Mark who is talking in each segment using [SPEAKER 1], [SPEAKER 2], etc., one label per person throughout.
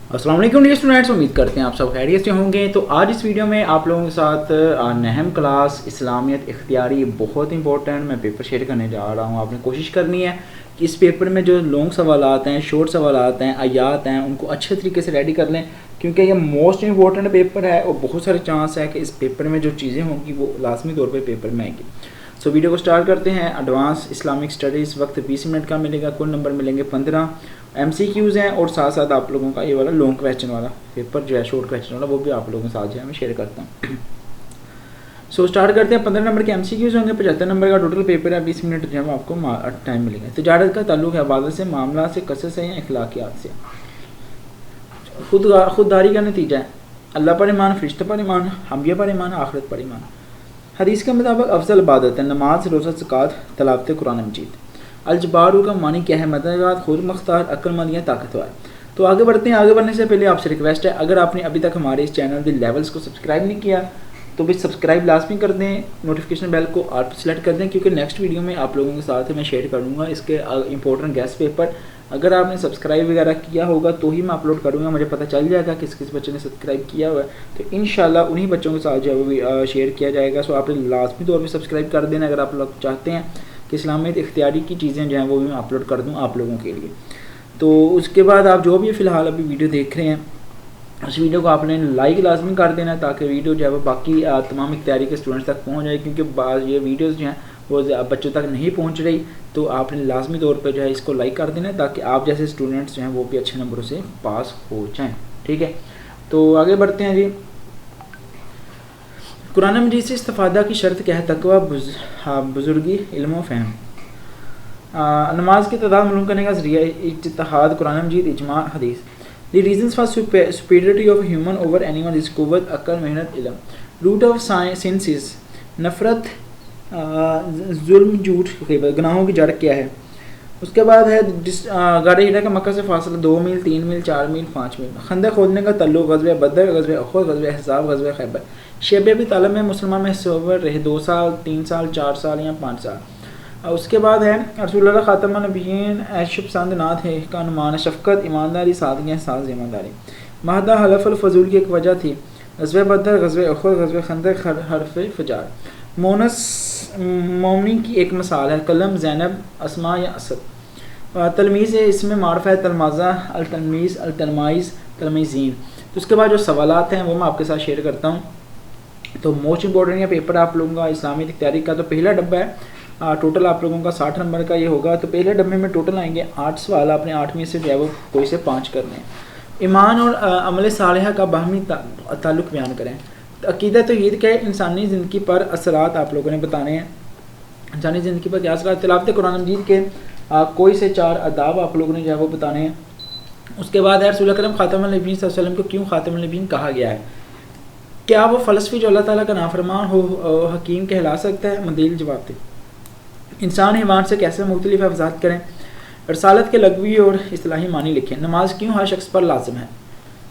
[SPEAKER 1] अस्सलाम वालेकुम dear students, उम्मीद करते हैं आप सब खैरियत से होंगे। तो आज इस वीडियो में आप लोगों के साथ नहम क्लास इस्लामियत इख्तियारी बहुत इंपॉर्टेंट मैं पेपर शेयर करने जा रहा हूँ। आपने कोशिश करनी है कि इस पेपर में जो लॉन्ग सवालात हैं, शॉर्ट सवालात हैं, आयात हैं, उनको अच्छे तरीके से रेडी कर लें, क्योंकि ये मोस्ट इंपॉर्टेंट पेपर है और बहुत सारे चांस है कि इस पेपर में जो चीज़ें होंगी वो लाजमी तौर पर पेपर में आएंगी। सो वीडियो को स्टार्ट करते हैं। एडवांस इस्लामिक स्टडीज़ वक्त 20 मिनट का मिलेगा, कुल नंबर मिलेंगे 15। MCQs हैं और साथ साथ आप लोगों का ये वाला लॉन्ग क्वेश्चन वाला पेपर जो है, शॉर्ट क्वेश्चन वाला, वो भी आप लोगों के साथ जो है मैं शेयर करता हूँ। सो स्टार्ट करते हैं। 15 नंबर के MCQs होंगे, 75 नंबर का टोटल पेपर है, 20 मिनट जो है आपको टाइम मिलेगा। तिजारत का ताल्लुक है इबादत से, मामला से, कसरत से या अखलाकियात से। खुददारी का नतीजा है अल्लाह पर ईमान, फरिश्ते पर ईमान, हमिया पर ईमान, आखिरत पर ईमान। हदीस के मुताबिक अफजल इबादत है नमाज, रोज़ा, ज़कात, तलावत कुरान मजीद। अलजबारू का मानी क्या है? मददगार, खुद मुख्तार, अक्लमंद या ताकतवर। तो आगे बढ़ते हैं। आगे बढ़ने से पहले आपसे रिक्वेस्ट है, अगर आपने अभी तक हमारे इस चैनल के लेवल्स को सब्सक्राइब नहीं किया तो भी सब्सक्राइब लाजमी कर दें, नोटिफिकेशन बेल को ऑल पर सेलेक्ट कर दें, क्योंकि नेक्स्ट वीडियो में आप लोगों के साथ मैं शेयर करूँगा इसके इंपॉर्टेंट गेस्ट पेपर। अगर आपने सब्सक्राइब वगैरह किया होगा तो ही मैं अपलोड करूँगा, मुझे पता चल जाएगा किस किस बच्चे ने सब्सक्राइब किया हुआ है, तो इंशाल्लाह उन्हीं बच्चों के साथ जो है वो भी शेयर किया जाएगा। सो आपने लाजमी तौर पर सब्सक्राइब कर देना अगर आप लोग चाहते हैं कि इस्लामियत इख्तियारी की चीज़ें जो हैं वो भी मैं अपलोड कर दूँ आप लोगों के लिए। तो उसके बाद आप जो भी फ़िलहाल अभी वीडियो देख रहे हैं उस वीडियो को आपने लाइक लाजमी कर देना ताकि वीडियो जो है वो बाकी तमाम इख्तियारी के स्टूडेंट्स तक पहुँच जाए, क्योंकि बाज़ ये वीडियोज़ जो हैं वो बच्चों तक नहीं पहुँच रही। तो आपने लाजमी तौर पर जो है इसको लाइक कर देना ताकि आप जैसे स्टूडेंट्स जो हैं वो भी अच्छे नंबरों से पास हो जाएँ। ठीक है, तो आगे बढ़ते हैं जी। कुरान मजीद से इस्तिफादा की शर्त क्या है? तकवा, बुजुर्गी, इल्म व फ़हम। नमाज की तादाद मालूम करने का ज़रिया इज्तिहाद, कुरान मजीद, इजमा, हदीस। The reasons for superiority of human over animal is कुव्वत, अक्ल, मेहनत, इल्म। रूट ऑफ सिंस, नफ़रत, जुल्म, झूठ, ग़ीबत। गुनाहों की जड़ क्या है? उसके बाद है गाड़े हिरा का मक्का से फासला 2 मील, 3 मील, 4 मील, 5 मील। खंदक खोदने का तल्लुक ग़ज़वे बदर, ग़ज़वे उहद, ग़ज़वे अहज़ाब, ग़ज़वे खैबर। शेब अबी तालिब में मुसलमान में सवर रहे 2 साल, 3 साल, 4 साल या 5 साल। उसके बाद है रसूलुल्लाह खातमुन नबिय्यीन, ऐश पसंद नात है का अनुमान, शफ़क़त, ईमानदारी, सादगी, एहसास, ईमानदारी। महदा हलफ़ फजूल की एक वजह थी। ग़ज़वे बदर, ग़ज़वे उहद, ग़ज़वे खंदक, हर्फ़ फजार। मोनस मोमनी की एक मिसाल है कलम, ज़ैनब, अस्मा या असद। तलमीज़ है इसमें मारफ़ा है तलमाज़ा, अल-तलमीज़, अल-तलमाइज़, तलमीज़ीन। तो उसके बाद जो सवालात हैं वो मैं आपके साथ शेयर करता हूँ। तो मोस्ट इंपॉर्टेंट ये पेपर आप लोगों का इस्लामियत इख्तियारी का। तो पहला डब्बा है, टोटल आप लोगों का 60 नंबर का ये होगा। तो पहले डब्बे में टोटल आएंगे 8 सवाल, आपने 8 में से जो है वो कोई से 5 करने हैं। ईमान और अमल सालिहा का बाहमी ताल्लुक़ बयान करें। अक़ीदा तौहीद के इंसानी ज़िंदगी पर असरात आप लोगों ने बताने हैं। इंसानी ज़िंदगी पर क्या असरात? तिलावत कुरान मजीद के कोई से 4 अदाब आप लोगों ने जो है वो बताने हैं। उसके बाद है रसूल अकरम खातमुन नबिय्यीन सल्लल्लाहु अलैहि वसल्लम को क्यों खातमुन नबिय्यीन कहा गया है? क्या वो फ़लसफ़ी जो अल्लाह ताला का नाफरमान हो हकीम कहला सकता है? मदील जवाब दे। इंसान हैवान से कैसे मुख्तलिफ वज़ाहत करें? रसालत के लग़वी और इस्तिलाही मानी लिखें। नमाज क्यों हर शख्स पर लाजिम है?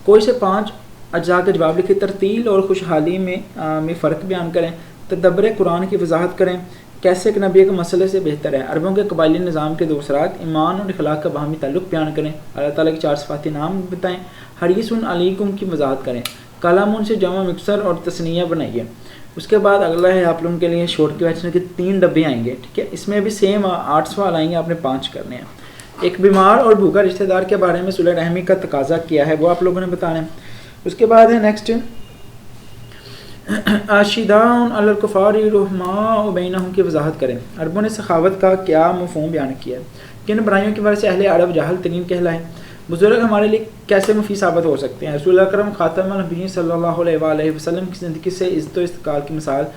[SPEAKER 1] कोई से 5 अज्जा के जवाब लिखें। तरतील और खुशहाली में फ़र्क बयान करें। तदब्बर कुरान की वजाहत करें। कैसे एक नबी के मसले से बेहतर है? अरबों के कबायली निज़ाम के 2 असरात। ईमान और अखलाक का बाहमी ताल्लुक़ बयान करें। अल्लाह ताला के 4 सिफ़ाती नाम बताएँ। हरीसुन अलैकुम की वजाहत करें। कलामुन से जमा मिक्सर और तस्निया बनाइए। उसके बाद अगला है आप लोगों के लिए शॉर्ट क्वेश्चन के 3 डब्बे आएंगे। ठीक है, इसमें भी सेम 8 सवाल आएंगे, आपने 5 करने हैं। एक बीमार और भूखा रिश्तेदार के बारे में सुलह रहमी का तकाजा किया है, वो आप लोगों ने बताना है। उसके बाद है नेक्स्ट आशिदाउन अलल कुफारी रहमा बैनहुम की वजाहत करें। अरबों ने सखावत का क्या मफ़हूम बयान किया है? किन बुराइयों की वजह से अहले अरब जाहल तरीन कहलाए? बुजुर्ग हमारे लिए कैसे मुफीद साबित हो सकते हैं? रसूल अकरम खातमुन नबिय्यीन सल्लल्लाहु अलैहि वसल्लम की ज़िंदगी से इज़्ज़त व इस्तिक़ाल की मिसाल।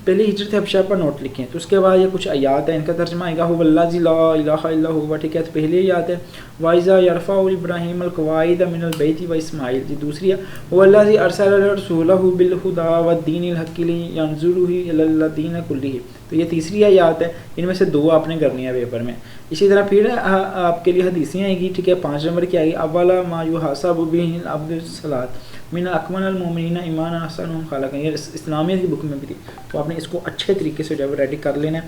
[SPEAKER 1] पहले हिजरत हबशा पर नोट लिखें। तो उसके बाद ये कुछ आयात है, इनका तर्जुमा आएगा हुवल्लाज़ी ला इलाहा इल्ला हुवा। ठीक है, तो पहली आयत है वाइज़ा यरफ़अु इब्राहीम अल क़वाइद मिनल बैति व इस्माईल। जी दूसरी है हुवल्लाज़ी अरसला रसूलहु बिल हुदा व दीनिल हक़्क़ि लियंज़ुरहु इलल दीन कुल्लिही। तो ये तीसरी आयत है, इनमें से 2 आपने करनी है पेपर में। इसी तरह फिर आपके लिए हदीसें आएगी। ठीक है, 5 नंबर की आएगी अव्वला मा युहासबु बिहिल अब्दुस सलात मिन अकमल मोमिनीन ईमान अहसनुहुम खलक़न। ये इस्लामियत की बुक में भी थी, तो आपने इसको अच्छे तरीके से जब रेडी कर लेना है।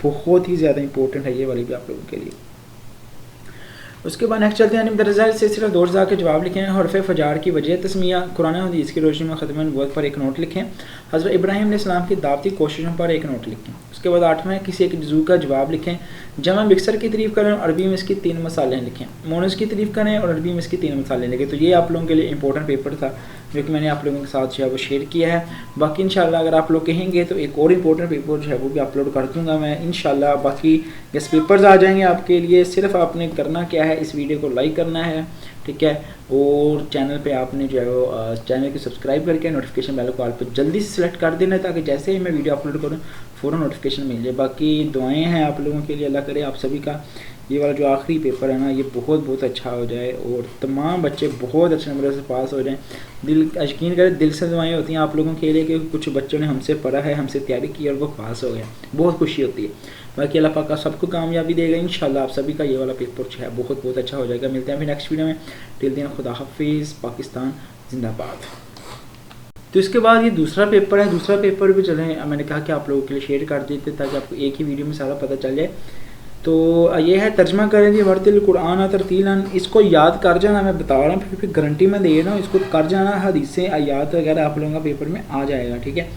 [SPEAKER 1] बहुत ही ज़्यादा इंपॉर्टेंट है ये वाली भी आप लोगों के लिए। اس کے بعد نیکسٹ چلتے ہیں مدرسہ سے صرف دو اجزاء کے جواب لکھیں. حرف فجار کی وجہ تسمیہ قرآن حدیث کی روشنی میں ختم نبوت پر ایک نوٹ لکھیں. حضرت ابراہیم علیہ السلام کی دعوتی کوششوں پر ایک نوٹ لکھیں. اس کے بعد 8واں کسی ایک جزو کا جواب لکھیں. جمع مکسر کی تعریف کریں اور عربی میں اس کی 3 مثالیں لکھیں. مونس کی تعریف کریں اور عربی میں اس کی 3 مثالیں لکھیں. تو یہ آپ لوگوں کے لیے امپورٹنٹ پیپر تھا جو کہ میں نے آپ لوگوں کے ساتھ جو ہے وہ شیئر کیا ہے. باقی انشاءاللہ اگر آپ لوگ کہیں گے تو ایک اور امپورٹنٹ پیپر جو ہے وہ بھی اپلوڈ کر دوں گا میں انشاءاللہ. باقی گیس پیپرز آ جائیں گے آپ کے لیے. صرف آپ نے کرنا کیا ہے, اس ویڈیو کو لائک کرنا ہے, ٹھیک ہے, اور چینل پہ آپ نے جو ہے وہ چینل کو سبسکرائب کر کے نوٹیفیکیشن بیل کو آل پہ جلدی سے سلیکٹ کر دینا ہے تاکہ جیسے ہی میں ویڈیو اپلوڈ کروں فوراً نوٹیفیکیشن مل جائے. باقی دعائیں ہیں آپ لوگوں کے لیے, اللہ کرے آپ سبھی کا یہ والا جو آخری پیپر ہے نا یہ بہت اچھا ہو جائے اور تمام بچے بہت اچھے نمبر سے پاس ہو جائیں. یقین کریں دل سے دعائیں ہوتی ہیں آپ لوگوں کے لیے کہ کچھ بچوں نے ہم سے پڑھا ہے, ہم سے تیاری کی اور وہ پاس ہو گئے, بہت خوشی ہوتی ہے. باقی اللہ پاک کا سب کو کامیابی دے گا انشاءاللہ. آپ سبھی کا یہ والا پیپر جو ہے بہت اچھا ہو جائے گا. ملتے ہیں پھر نیکسٹ ویڈیو میں. ٹل دین خدا حافظ. پاکستان زندہ باد. تو اس کے بعد یہ دوسرا پیپر ہے. دوسرا پیپر بھی چلیں میں نے کہا کہ آپ لوگوں کے لیے شیئر کر دیتے تاکہ آپ کو ایک ہی ویڈیو میں سارا پتہ چل جائے. تو یہ ہے ترجمہ کریں گے ورتل قرآن ترتیلاً. اس کو یاد کر جانا, میں بتا رہا ہوں پھر گارنٹی میں دے رہا ہوں, اس کو کر جانا. حدیثیں آیات وغیرہ آپ لوگوں کا پیپر میں آ جائے گا, ٹھیک ہے.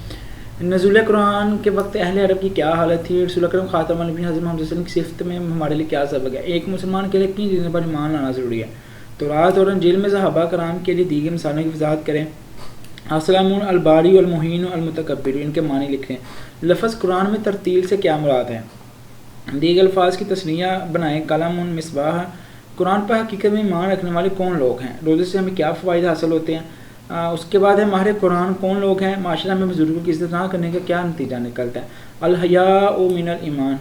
[SPEAKER 1] نزول قرآن کے وقت اہل عرب کی کیا حالت تھی؟ رسول اکرم خاتم النبیین حضرت محمد صلی اللہ علیہ وسلم کی صفت میں ہمارے لیے کیا سبق ہے؟ ایک مسلمان کے لیے کن چیزوں پر ایمان لانا ضروری ہے؟ تورات اور انجیل میں صحابہ کرام کے لیے دیگر مثالوں کی وضاحت کریں. السلام الباری المحین المتکبر, ان کے معنی لکھیں. لفظ قرآن میں ترتیل سے کیا مراد ہے؟ دیگر الفاظ کی تصنیہ بنائیں. قلم مصباح. قرآن پر حقیقت میں ایمان رکھنے والے کون لوگ ہیں؟ روزے سے ہمیں کیا فوائد حاصل ہوتے ہیں؟ اس کے بعد ہے ماہر قرآن کون لوگ ہیں؟ معاشرہ میں بزرگوں کی عزت نہ کرنے کا کیا نتیجہ نکلتا ہے؟ الحیاء من الایمان.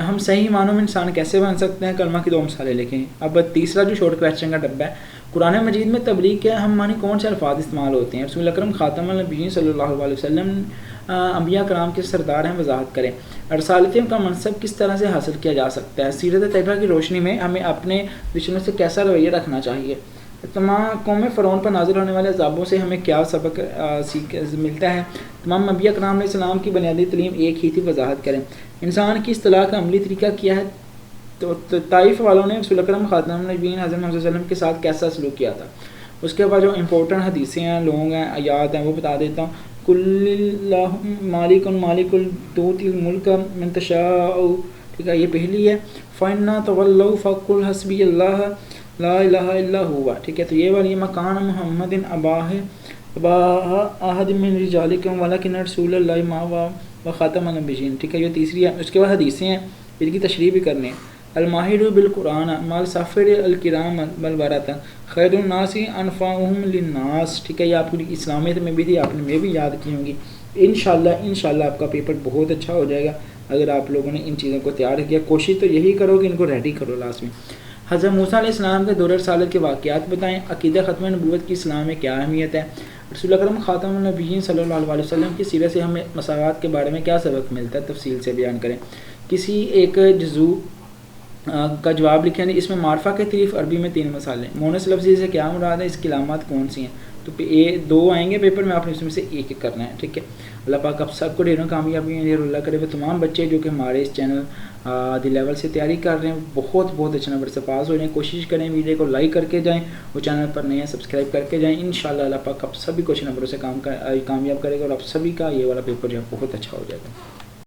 [SPEAKER 1] ہم صحیح معنوں میں انسان کیسے بن سکتے ہیں؟ کلمہ کی 2 مثالیں لکھیں. اب تیسرا جو شارٹ کویسچن کا ڈبہ ہے, قرآن مجید میں تبلیغ کے ہم معنی کون سے الفاظ استعمال ہوتے ہیں؟ رسول اکرم خاتم النبیین صلی اللہ علیہ وسلم انبیاء کرام کے سردار ہیں, وضاحت کریں. رسالتیں کا منصب کس طرح سے حاصل کیا جا سکتا ہے؟ سیرت طیبہ کی روشنی میں ہمیں اپنے دشمنوں سے کیسا رویہ رکھنا چاہیے؟ تمام قوم فرعون پر نازل ہونے والے عذابوں سے ہمیں کیا سبق ملتا ہے؟ تمام انبیاء کرام علیہ السلام کی بنیادی تعلیم ایک ہی تھی, وضاحت کریں. انسان کی اصطلاح کا عملی طریقہ کیا ہے؟ تو طائف والوں نے رسول اکرم خاتم النبیین حضرت محمد صلی اللہ علیہ وسلم کے ساتھ کیسا سلوک کیا تھا؟ اس کے بعد جو امپورٹنٹ حدیثیں ہیں, لوگ ہیں, آیات ہیں, وہ بتا دیتا ہوں. کل اللہ مالک تؤتی الملک من تشاء, ٹھیک ہے, یہ پہلی ہے. فَإِنَّا تَوَلَّوْا فَقُلْ حَسْبِيَ اللَّهُ لا الہ الا ہوا, ٹھیک ہے. تو یہ والی مکان محمد ابا احد من رجالکم ولکن رسول اللہ ما و خاتم النبیین, ٹھیک ہے, یہ تیسری ہے. اس کے بعد حدیثیں ہیں, ان کی تشریح بھی کرنی ہے. الماہر بالقرآن مال سافر الکرام بالبرات خیر الناس انفعهم للناس, ٹھیک ہے. یہ آپ کی اسلامیت میں بھی تھی, آپ نے میں بھی یاد کی ہوں گی. انشاءاللہ آپ کا پیپر بہت اچھا ہو جائے گا اگر آپ لوگوں نے ان چیزوں کو تیار کیا. کوشش تو یہی کرو کہ ان کو ریڈی کرو. لاسٹ میں حضرت موسیٰ علیہ السلام کے دور رسالت کے واقعات بتائیں. عقیدہ ختم نبوت کی اسلام میں کیا اہمیت ہے؟ رسول اکرم خاتم النبیین صلی اللہ علیہ وسلم کی سیرت سے ہمیں مساوات کے بارے میں کیا سبق ملتا ہے؟ تفصیل سے بیان کریں. کسی ایک جزو کا جواب لکھیں. اس میں معرفہ کے تعریف عربی میں 3 مثالیں. مونس لفظی سے کیا مراد ہے؟ اس کی علامات کون سی ہیں؟ تو 2 آئیں گے پیپر میں, آپ نے اس میں سے ایک کرنا ہے, ٹھیک ہے. اللہ پاک آپ سب کو ڈھیروں کامیابی دے. اللہ کرے وہ تمام بچے جو کہ ہمارے اس چینل دی لیول سے تیاری کر رہے ہیں بہت اچھے نمبر سے پاس ہو جائیں. کوشش کریں ویڈیو کو لائک کر کے جائیں, وہ چینل پر نئے ہیں سبسکرائب کر کے جائیں. انشاءاللہ اللہ پاک آپ سبھی کو اچھے نمبروں سے کامیاب کرے گا اور آپ سبھی کا یہ والا پیپر جو ہے بہت اچھا ہو جائے گا.